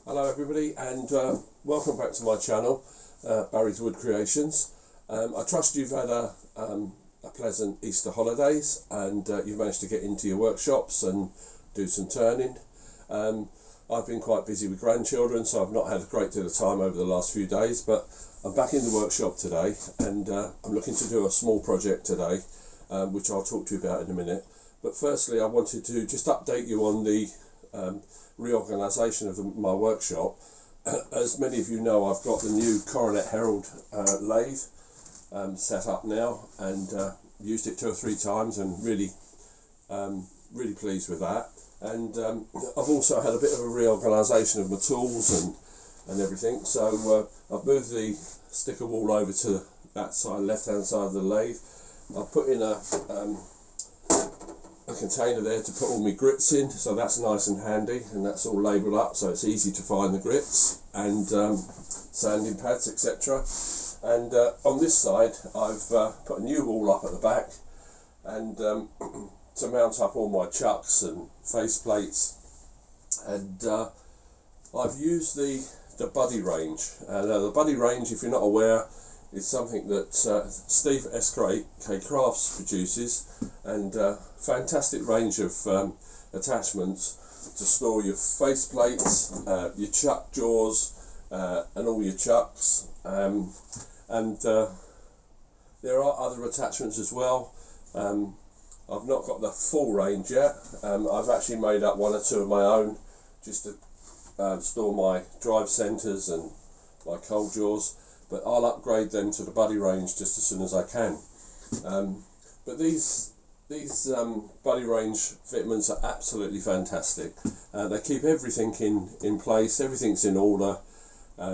Hello everybody, and welcome back to my channel, Barry's Wood Creations. I trust you've had a pleasant Easter holidays and you've managed to get into your workshops and do some turning. I've been quite busy with grandchildren, so I've not had a great deal of time over the last few days, but I'm back in the workshop today, and I'm looking to do a small project today, which I'll talk to you about in a minute. But firstly, I wanted to just update you on the reorganisation of my workshop. As many of you know, I've got the new Coronet Herald lathe set up now, and used it 2 or 3 times, and really pleased with that. And I've also had a bit of a reorganisation of my tools and everything. So I've moved the sticker wall over to that side, left hand side of the lathe. I've put in a container there to put all my grits in, so that's nice and handy, and that's all labelled up so it's easy to find the grits and sanding pads, etc. And on this side I've put a new wall up at the back, and to mount up all my chucks and face plates, and I've used the buddy range. Now the buddy range, if you're not aware, is something that Steve SK Crafts produces, and fantastic range of attachments to store your face plates, your chuck jaws, and all your chucks, and there are other attachments as well. I've not got the full range yet. I've actually made up 1 or 2 of my own just to store my drive centres and my cold jaws, but I'll upgrade them to the buddy range just as soon as I can. But these buddy range fitments are absolutely fantastic. They keep everything in place, everything's in order.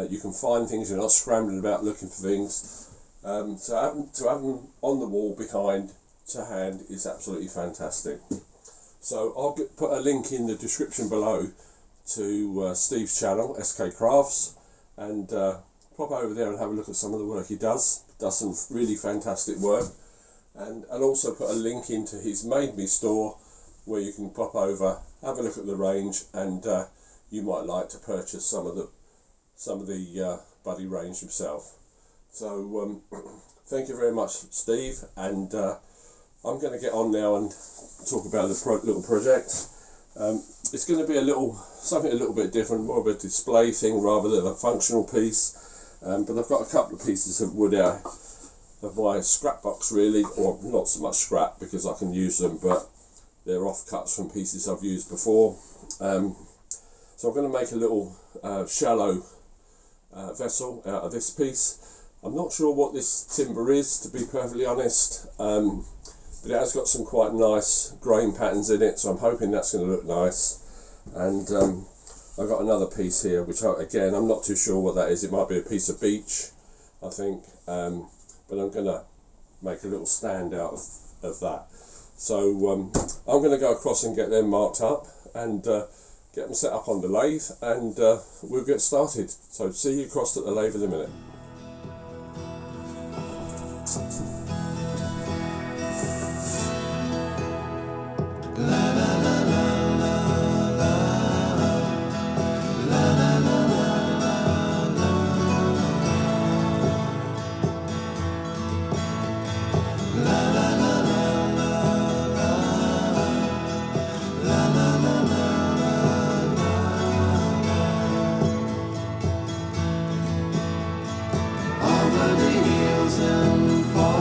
You can find things, you're not scrambling about looking for things. So to have them on the wall behind to hand is absolutely fantastic. So I'll put a link in the description below to Steve's channel, SK Crafts, and pop over there and have a look at some of the work he does. Does some really fantastic work, and I'll also put a link into his Made Me store where you can pop over, have a look at the range, and you might like to purchase some of the buddy range himself. So thank you very much, Steve, and I'm going to get on now and talk about the little project. It's going to be something a little bit different, more of a display thing rather than a functional piece. But I've got a couple of pieces of wood out of my scrap box, really, or not so much scrap because I can use them, but they're offcuts from pieces I've used before. So I'm going to make a little shallow vessel out of this piece. I'm not sure what this timber is, to be perfectly honest, but it has got some quite nice grain patterns in it, so I'm hoping that's going to look nice. And I've got another piece here, which again, I'm not too sure what that is. It might be a piece of beech, I think, but I'm going to make a little stand out of that. So I'm going to go across and get them marked up and get them set up on the lathe, and we'll get started. So see you across at the lathe in a minute. Over the hills and far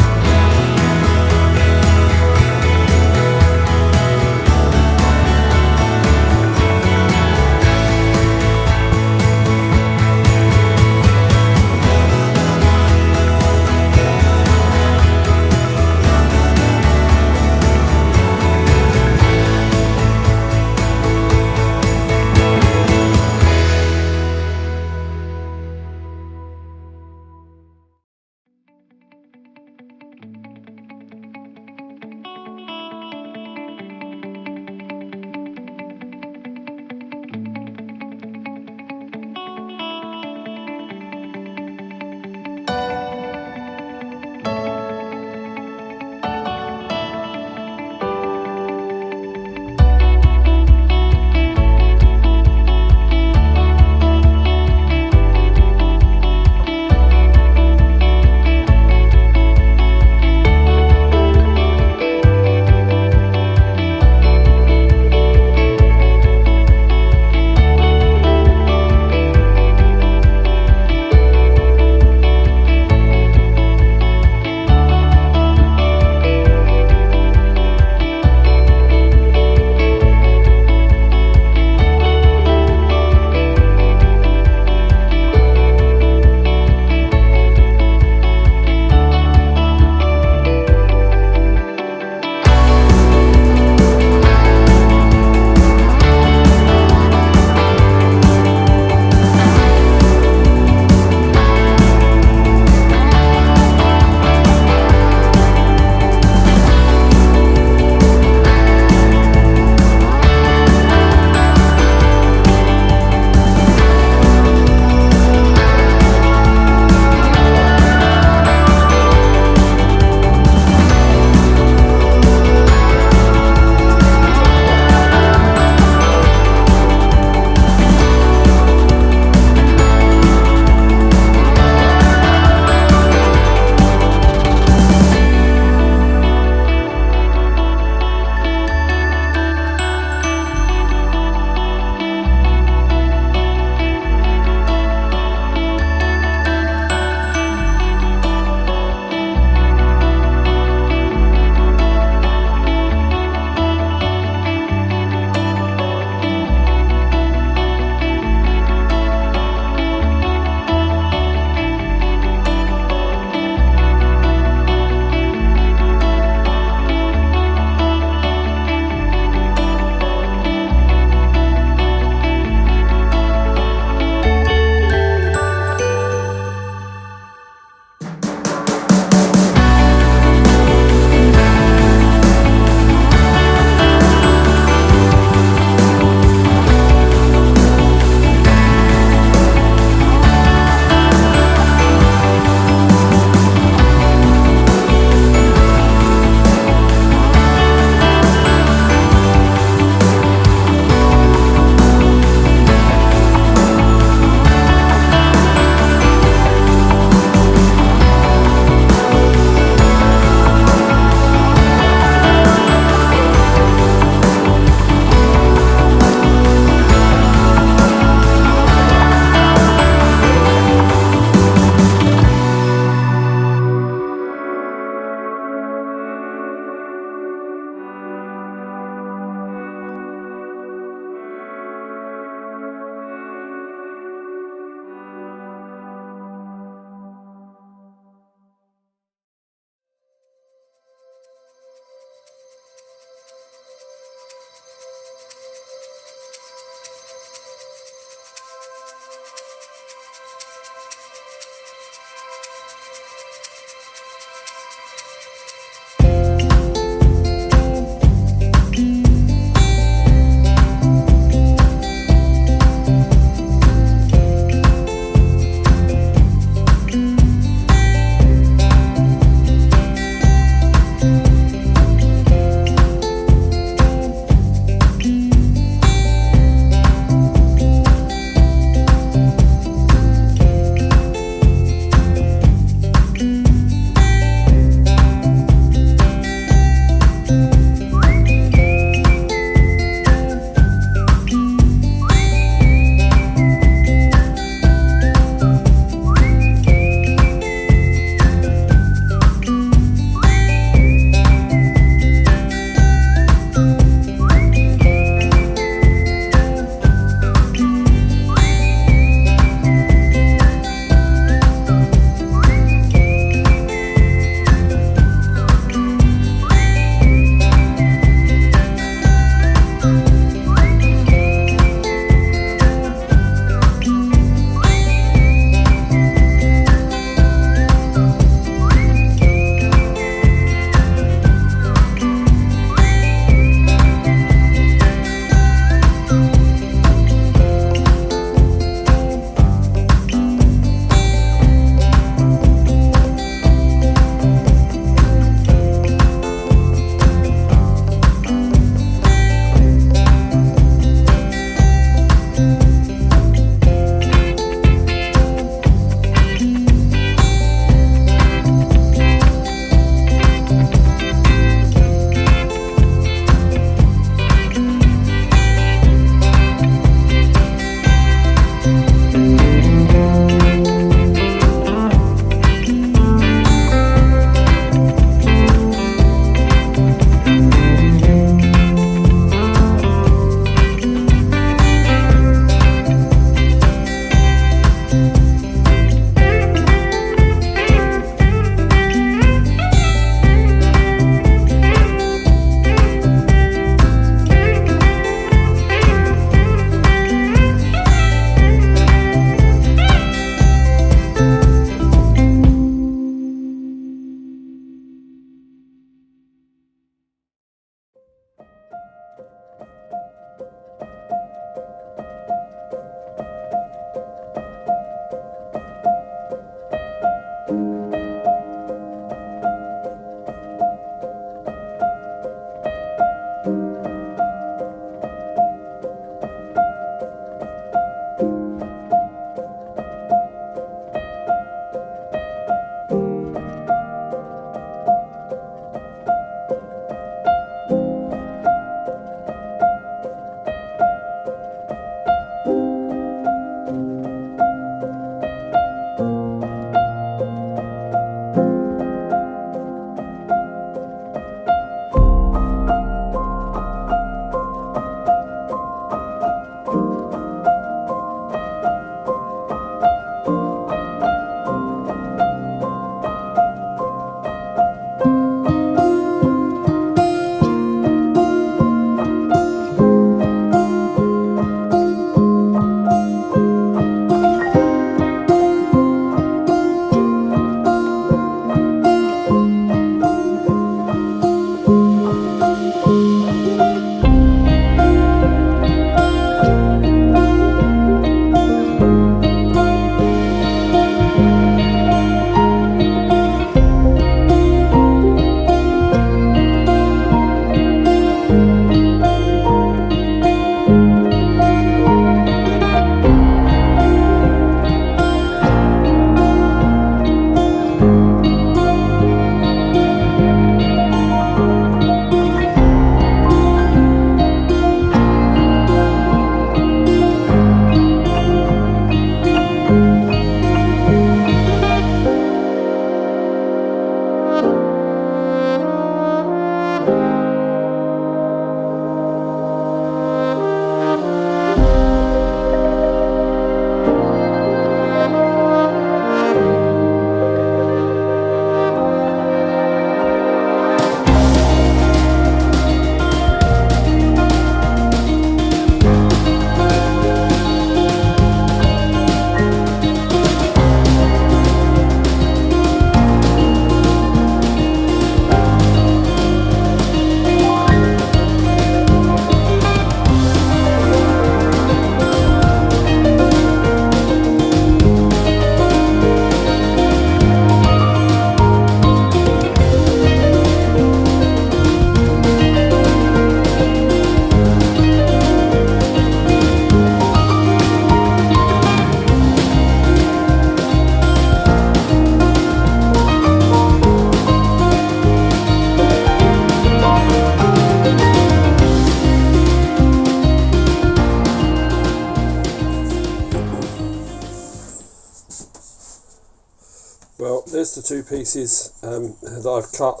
Well, there's the two pieces that I've cut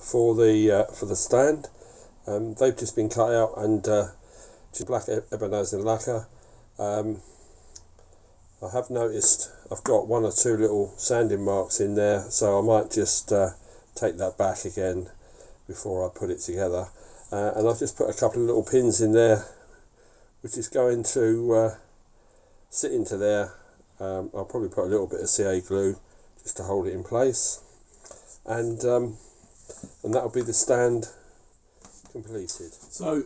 for the stand. They've just been cut out and just black ebonazine lacquer. I have noticed I've got one or two little sanding marks in there, so I might just take that back again before I put it together. And I've just put a couple of little pins in there, which is going to sit into there. I'll probably put a little bit of CA glue just to hold it in place, and that'll be the stand completed. So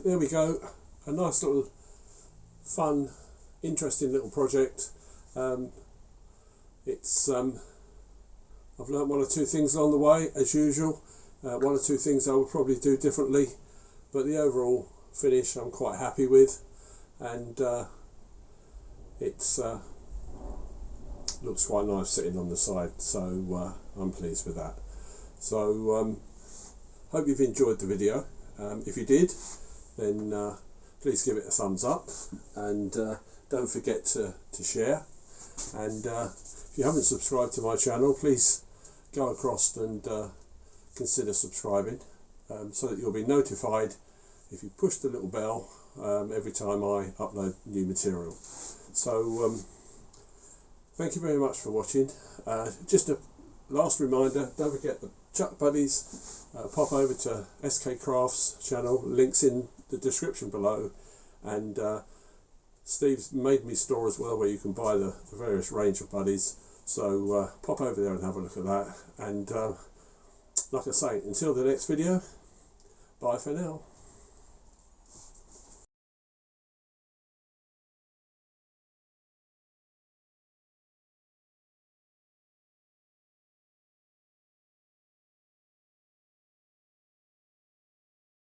there we go, a nice little fun, interesting little project. It's I've learnt one or two things along the way, as usual. One or two things I will probably do differently, but the overall finish I'm quite happy with, and it's looks quite nice sitting on the side, so I'm pleased with that. So hope you've enjoyed the video. If you did, then please give it a thumbs up, and don't forget to share. And if you haven't subscribed to my channel, please go across and consider subscribing, so that you'll be notified if you push the little bell every time I upload new material. So thank you very much for watching. Just a last reminder, don't forget the Chuck Buddies. Pop over to SK Crafts channel, links in the description below, and Steve's made me store as well where you can buy the various range of buddies, so pop over there and have a look at that. And like I say, until the next video, bye for now.